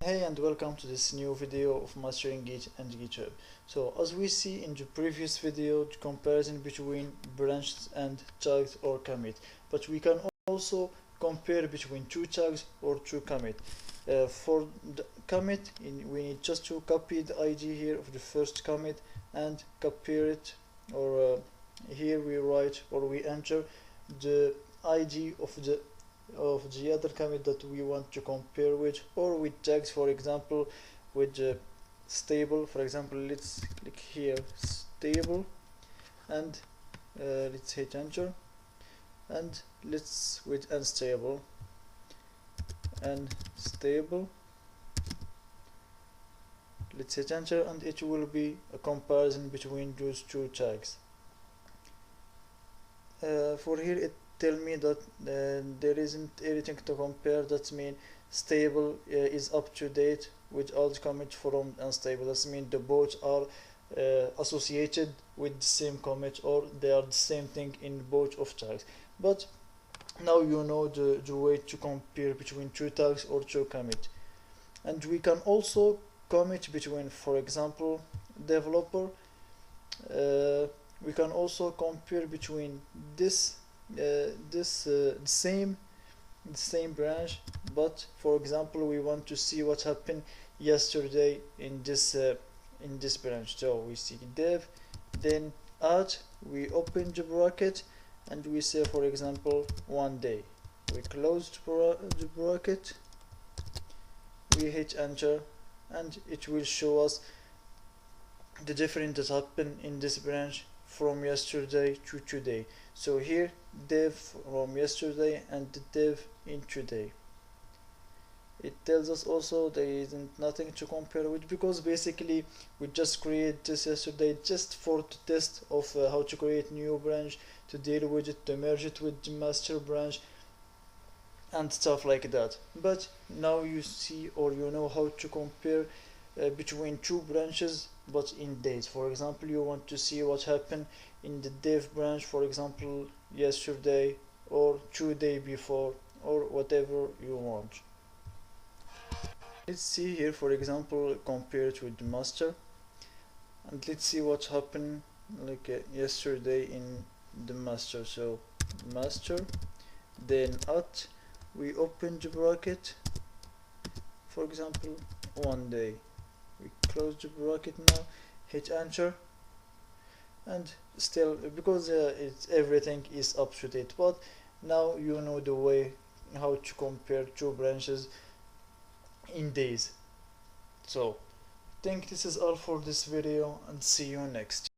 Hey and welcome to this new video of mastering Git and GitHub. So as we see in the previous video, the comparison between branches and tags or commit, but we can also compare between two tags or two commit. For the commit, we need just to copy the ID here of the first commit and compare it, or here we write or we enter the ID of the other commit that we want to compare with, or with tags, for example with stable. For example, let's click here stable and let's hit enter, and let's with unstable and stable, let's hit enter, and it will be a comparison between those two tags. For here it tell me that there isn't anything to compare. That means stable is up to date with all the commits from unstable. That means the both are associated with the same commit, or they are the same thing in both of tags. But now you know the way to compare between two tags or two commit. And we can also commit between, for example, developer. We can also compare between the same branch, but for example we want to see what happened yesterday in this branch. So we see dev, then add, we open the bracket and we say, for example, 1 day. We close the bracket, we hit enter, and it will show us the difference that happened in this branch from yesterday to today. So here dev from yesterday and the dev in today. It tells us also there isn't nothing to compare with, because basically we just created this yesterday just for the test of how to create new branch, to deal with it, to merge it with the master branch and stuff like that. But now you see, or you know, how to compare between two branches but in days. For example, you want to see what happened in the dev branch, for example yesterday or 2 days before, or whatever you want. Let's see here, for example, compare it with the master, and let's see what happened like yesterday in the master. So master, then at, we open the bracket, for example 1 day, we close the bracket now, hit enter, and still, because everything is up to date. But now you know the way how to compare two branches in days. So I think this is all for this video, and see you next.